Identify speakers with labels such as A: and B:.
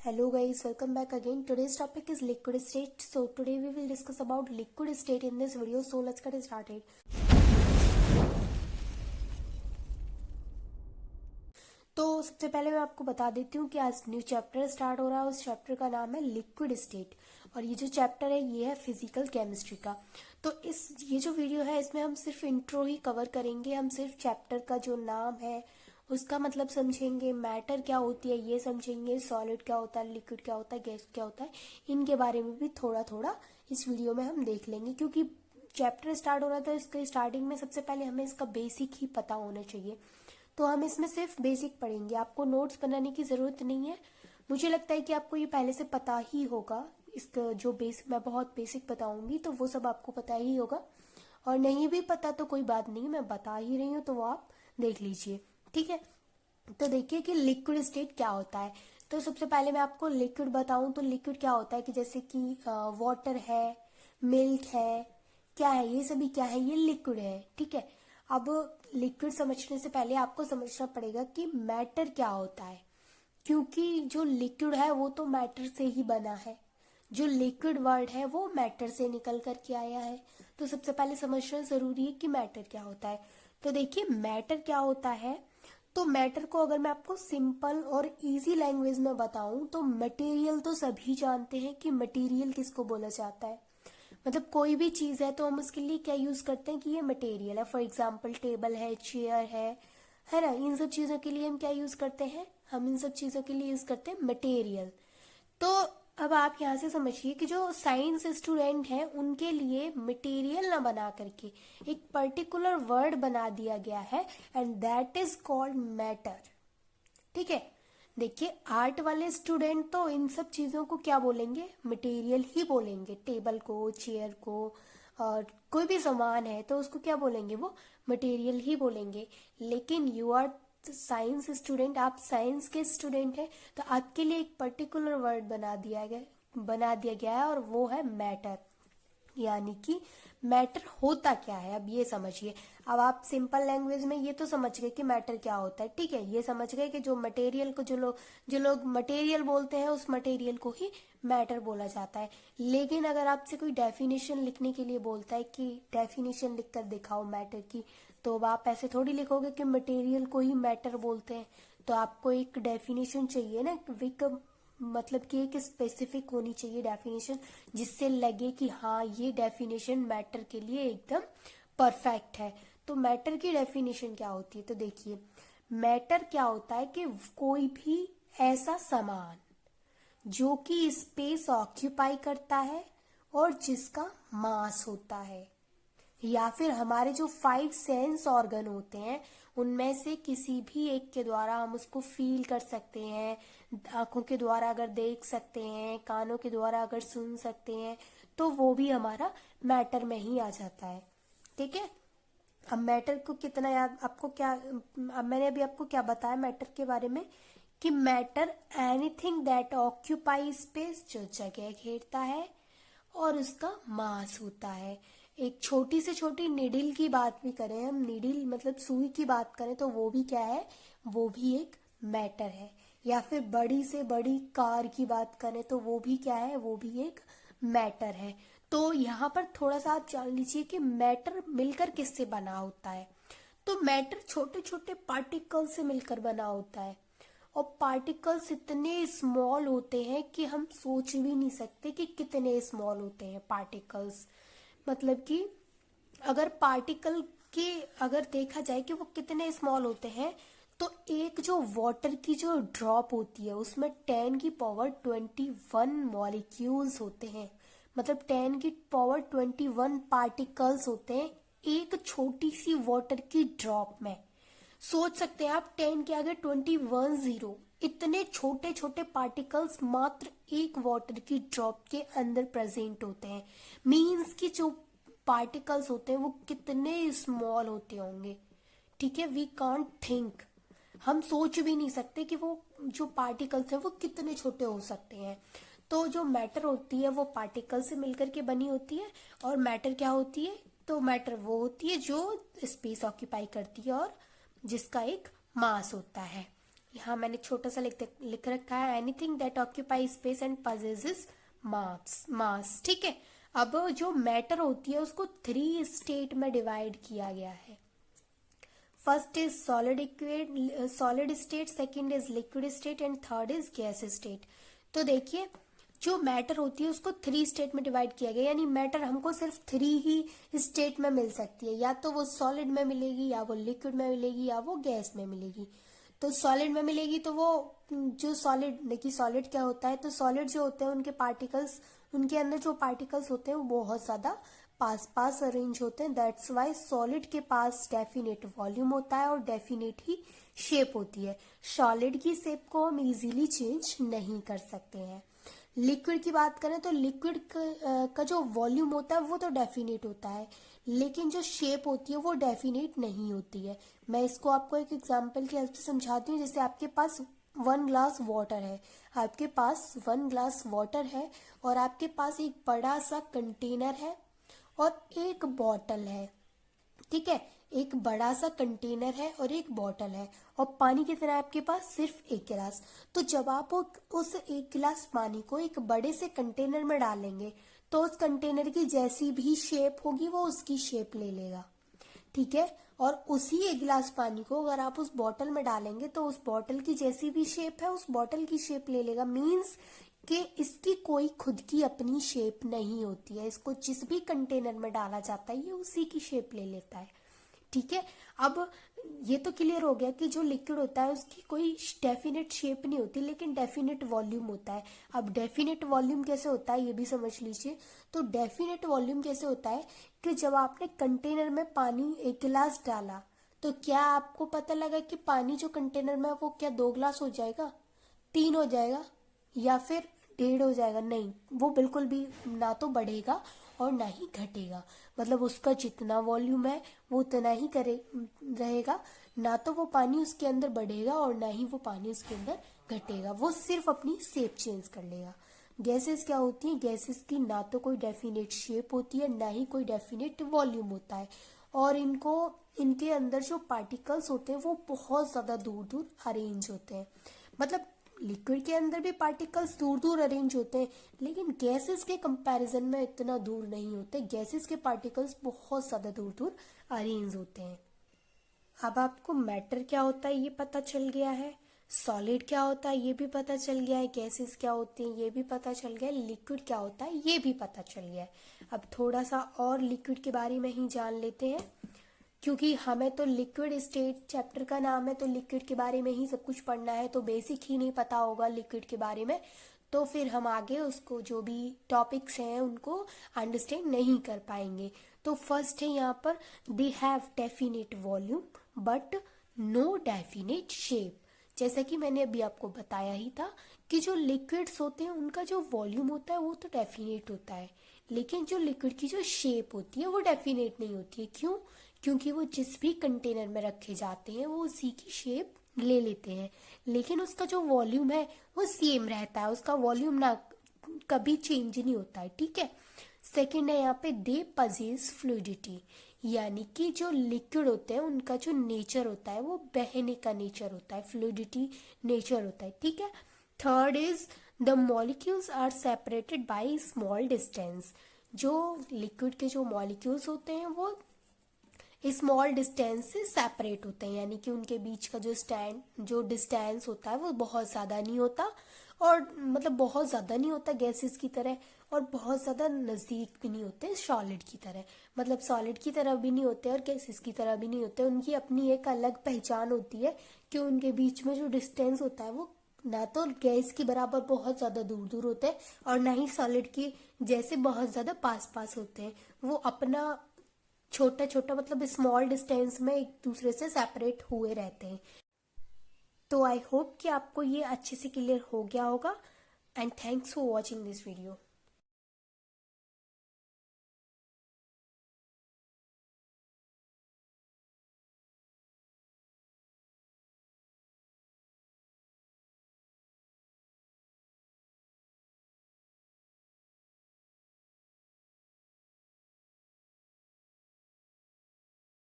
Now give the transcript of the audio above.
A: Hello guys, welcome back again. Today's topic is liquid state. So today we will discuss about liquid state in this video. So let's get started. तो सबसे पहले मैं आपको बता देती हूँ कि आज न्यू चैप्टर स्टार्ट हो रहा है। उस चैप्टर का नाम है लिक्विड स्टेट और ये जो चैप्टर है ये है फिजिकल केमिस्ट्री का। तो ये जो वीडियो है इसमें हम सिर्फ इंट्रो ही कवर करेंगे। हम सिर्फ चैप्टर का जो नाम है उसका मतलब समझेंगे, मैटर क्या होती है ये समझेंगे, सॉलिड क्या होता है, लिक्विड क्या होता है, गैस क्या होता है, इनके बारे में भी थोड़ा थोड़ा इस वीडियो में हम देख लेंगे। क्योंकि चैप्टर स्टार्ट हो रहा था इसके स्टार्टिंग में सबसे पहले हमें इसका बेसिक ही पता होना चाहिए। तो हम इसमें सिर्फ बेसिक पढ़ेंगे, आपको नोट्स बनाने की जरूरत नहीं है। मुझे लगता है कि आपको ये पहले से पता ही होगा। इसका जो बेसिक मैं बहुत बेसिक बताऊंगी तो वो सब आपको पता ही होगा, और नहीं भी पता तो कोई बात नहीं, मैं बता ही रही हूँ तो वो आप देख लीजिए, ठीक है। तो देखिए कि लिक्विड स्टेट क्या होता है। तो सबसे पहले मैं आपको लिक्विड बताऊं तो लिक्विड क्या होता है कि जैसे कि वाटर है, मिल्क है, क्या है, ये सभी क्या है, ये लिक्विड है, ठीक है। अब लिक्विड समझने से पहले आपको समझना पड़ेगा कि मैटर क्या होता है, क्योंकि जो लिक्विड है वो तो मैटर से ही बना है। जो लिक्विड वर्ड है वो मैटर से निकल करके आया है। तो सबसे पहले समझना जरूरी है कि मैटर क्या होता है। तो देखिए मैटर क्या होता है। तो मैटर को अगर मैं आपको सिंपल और इजी लैंग्वेज में बताऊं तो मटेरियल तो सभी जानते हैं कि मटेरियल किसको बोला जाता है। मतलब कोई भी चीज है तो हम उसके लिए क्या यूज करते हैं कि ये मटेरियल है। फॉर एग्जाम्पल टेबल है, चेयर है ना। इन सब चीजों के लिए हम क्या यूज करते हैं, हम इन सब चीजों के लिए यूज करते हैं मटेरियल। तो अब आप यहाँ से समझिए कि जो साइंस स्टूडेंट हैं उनके लिए मटेरियल ना बना करके एक पर्टिकुलर वर्ड बना दिया गया है and that is called matter, ठीक है। देखिए आर्ट वाले स्टूडेंट तो इन सब चीजों को क्या बोलेंगे, मटेरियल ही बोलेंगे। टेबल को, चेयर को, और कोई भी सामान है तो उसको क्या बोलेंगे, वो मटेरियल ही बोलेंगे। लेकिन यू आर साइंस स्टूडेंट, आप साइंस के स्टूडेंट हैं, तो आपके लिए एक पर्टिकुलर वर्ड बना दिया गया है और वो है मैटर। यानी कि मैटर होता क्या है, अब ये समझिए। अब आप सिंपल लैंग्वेज में ये तो समझ गए कि मैटर क्या होता है, ठीक है। ये समझ गए कि जो मटेरियल को जो लोग मटेरियल बोलते हैं उस मटेरियल को ही मैटर बोला जाता है। लेकिन अगर आपसे कोई डेफिनेशन लिखने के लिए बोलता है कि डेफिनेशन लिख कर दिखाओ मैटर की, तो अब आप ऐसे थोड़ी लिखोगे कि मटेरियल को ही मैटर बोलते हैं। तो आपको एक डेफिनेशन चाहिए ना, मतलब कि एक स्पेसिफिक होनी चाहिए डेफिनेशन, जिससे लगे कि हाँ ये डेफिनेशन मैटर के लिए एकदम परफेक्ट है। तो मैटर की डेफिनेशन क्या होती है, तो देखिए मैटर क्या होता है कि कोई भी ऐसा सामान जो कि स्पेस ऑक्यूपाई करता है और जिसका मास होता है, या फिर हमारे जो 5 सेंस ऑर्गन होते हैं उनमें से किसी भी एक के द्वारा हम उसको फील कर सकते हैं। आंखों के द्वारा अगर देख सकते हैं, कानों के द्वारा अगर सुन सकते हैं, तो वो भी हमारा मैटर में ही आ जाता है, ठीक है। अब मैटर को कितना याद आपको क्या, अब मैंने अभी आपको क्या बताया मैटर के बारे में, कि matter anything that occupy space, जो जगह घेरता है और उसका मास होता है। एक छोटी से छोटी निडिल की बात भी करें हम, निडिल मतलब सुई की बात करें, तो वो भी क्या है, वो भी एक मैटर है। या फिर बड़ी से बड़ी कार की बात करें तो वो भी क्या है, वो भी एक मैटर है। तो यहाँ पर थोड़ा सा आप जान लीजिए कि मैटर मिलकर किससे बना होता है। तो मैटर छोटे छोटे पार्टिकल से मिलकर बना होता है, और पार्टिकल्स इतने स्मॉल होते हैं कि हम सोच भी नहीं सकते कि कितने स्मॉल होते हैं पार्टिकल्स। मतलब कि अगर पार्टिकल के अगर देखा जाए कि वो कितने स्मॉल होते हैं, तो एक जो वाटर की जो ड्रॉप होती है उसमें 10 की पावर 21 मॉलिक्यूल्स होते हैं। मतलब 10 की पावर 21 पार्टिकल्स होते हैं एक छोटी सी वाटर की ड्रॉप में। सोच सकते हैं आप, 10 के आगे 21 जीरो, इतने छोटे छोटे पार्टिकल्स मात्र एक वाटर की ड्रॉप के अंदर प्रेजेंट होते हैं। मीन्स कि जो पार्टिकल्स होते हैं वो कितने स्मॉल होते होंगे, ठीक है। वी कांट थिंक, हम सोच भी नहीं सकते कि वो जो पार्टिकल्स हैं वो कितने छोटे हो सकते हैं। तो जो मैटर होती है वो पार्टिकल से मिलकर के बनी होती है। और मैटर क्या होती है, तो मैटर वो होती है जो स्पेस ऑक्यूपाई करती है और जिसका एक मास होता है। यहाँ मैंने छोटा सा लिख रखा है, anything that occupy space and possesses mass. ठीक है, अब जो मैटर होती है उसको 3 स्टेट में डिवाइड किया गया है। First is solid state, second is liquid state and third is gas state. तो देखिए, जो मैटर होती है उसको 3 स्टेट में डिवाइड किया गया, यानी मैटर हमको सिर्फ 3 ही स्टेट में मिल सकती है, या तो वो सॉलिड में मिलेगी, या वो लिक्विड में मिलेगी, या वो गैस में मिलेगी। तो सॉलिड में मिलेगी तो वो जो सॉलिड, देखिए सॉलिड क्या होता है, तो सॉलिड जो होते हैं उनके पार्टिकल्स, उनके अंदर जो पार्टिकल्स होते हैं वो बहुत ज्यादा पास पास अरेंज होते हैं। दैट्स वाई सॉलिड के पास डेफिनेट वॉल्यूम होता है और डेफिनेट ही शेप होती है। सॉलिड की शेप को हम इजीली चेंज नहीं कर सकते हैं। लिक्विड की बात करें तो लिक्विड का जो वॉल्यूम होता है वो तो डेफिनेट होता है, लेकिन जो शेप होती है वो डेफिनेट नहीं होती है। मैं इसको आपको एक एग्जांपल की हेल्प से समझाती हूँ। जैसे आपके पास 1 ग्लास वाटर है, आपके पास 1 ग्लास वाटर है और आपके पास एक बड़ा सा कंटेनर है और एक बॉटल है। ठीक है, एक बड़ा सा कंटेनर है और एक बॉटल है और पानी कितना है आपके पास, सिर्फ 1 गिलास। तो जब आप उस 1 गिलास पानी को एक बड़े से कंटेनर में डालेंगे तो उस कंटेनर की जैसी भी शेप होगी वो उसकी शेप ले लेगा। ठीक है, और उसी 1 गिलास पानी को अगर आप उस बॉटल में डालेंगे तो उस बॉटल की जैसी भी शेप है उस बॉटल की शेप ले लेगा। मीन्स कि इसकी कोई खुद की अपनी शेप नहीं होती है, इसको जिस भी कंटेनर में डाला जाता है ये उसी की शेप ले लेता है। ठीक है, अब ये तो क्लियर हो गया कि जो लिक्विड होता है उसकी कोई डेफिनेट शेप नहीं होती, लेकिन डेफिनेट वॉल्यूम होता है। अब डेफिनेट वॉल्यूम कैसे होता है ये भी समझ लीजिए। तो डेफिनेट वॉल्यूम कैसे होता है कि जब आपने कंटेनर में पानी 1 गिलास डाला तो क्या आपको पता लगा कि पानी जो कंटेनर में है वो क्या 2 गिलास हो जाएगा, 3 हो जाएगा, या फिर 1.5 हो जाएगा? नहीं, वो बिल्कुल भी ना तो बढ़ेगा और ना ही घटेगा। मतलब उसका जितना वॉल्यूम है वो उतना ही करे रहेगा, ना तो वो पानी उसके अंदर बढ़ेगा और ना ही वो पानी उसके अंदर घटेगा, वो सिर्फ अपनी शेप चेंज कर लेगा। गैसेस क्या होती हैं, गैसेस की ना तो कोई डेफिनेट शेप होती है ना ही कोई डेफिनेट वॉल्यूम होता है, और इनके अंदर जो पार्टिकल्स होते हैं वो बहुत ज्यादा दूर दूर अरेंज होते हैं। मतलब लिक्विड के अंदर भी पार्टिकल्स दूर दूर अरेंज होते हैं, लेकिन गैसेस के कंपैरिजन में इतना दूर नहीं होते। गैसेस के पार्टिकल्स बहुत ज्यादा दूर दूर अरेंज होते हैं। अब आपको मैटर क्या होता है ये पता चल गया है, सॉलिड क्या होता है ये भी पता चल गया है, गैसेस क्या होती हैं ये भी पता चल गया है, लिक्विड क्या होता है ये भी पता चल गया है। अब थोड़ा सा और लिक्विड के बारे में ही जान लेते हैं, क्योंकि हमें तो लिक्विड स्टेट चैप्टर का नाम है तो लिक्विड के बारे में ही सब कुछ पढ़ना है, तो बेसिक ही नहीं पता होगा लिक्विड के बारे में तो फिर हम आगे उसको जो भी टॉपिक्स हैं उनको अंडरस्टैंड नहीं कर पाएंगे। तो फर्स्ट है यहाँ पर, they have definite volume but no definite shape. जैसा कि मैंने अभी आपको बताया ही था कि जो लिक्विड्स होते हैं उनका जो वॉल्यूम होता है वो तो डेफिनेट होता है, लेकिन जो लिक्विड की जो शेप होती है वो डेफिनेट नहीं होती है। क्यों? क्योंकि वो जिस भी कंटेनर में रखे जाते हैं वो उसी की शेप ले लेते हैं, लेकिन उसका जो वॉल्यूम है वो सेम रहता है, उसका वॉल्यूम ना कभी चेंज नहीं होता है। ठीक है, सेकंड है यहाँ पे, दे पजेस फ्लूइडिटी, यानी कि जो लिक्विड होते हैं उनका जो नेचर होता है वो बहने का नेचर होता है, फ्लूइडिटी नेचर होता है। ठीक है, third is the molecules are separated by small distance, जो लिक्विड के जो मॉलिक्यूल्स होते हैं वो स्मॉल डिस्टेंस से सेपरेट होते हैं, यानी कि उनके बीच का जो डिस्टेंस होता है वो बहुत ज़्यादा नहीं होता, और मतलब बहुत ज़्यादा नहीं होता गैसेस की तरह, और बहुत ज़्यादा नज़दीक भी नहीं होते सॉलिड की तरह। मतलब सॉलिड की तरह भी नहीं होते और गैसेस की तरह भी नहीं होते, उनकी अपनी एक अलग पहचान होती है कि उनके बीच में जो डिस्टेंस होता है वो ना तो गैस के बराबर बहुत ज़्यादा दूर दूर होते हैं और ना ही सॉलिड की जैसे बहुत ज़्यादा पास पास होते हैं। वो अपना छोटा छोटा मतलब स्मॉल डिस्टेंस में एक दूसरे से सेपरेट हुए रहते हैं। तो आई होप कि आपको ये अच्छे से क्लियर हो गया होगा, and thanks for watching this video.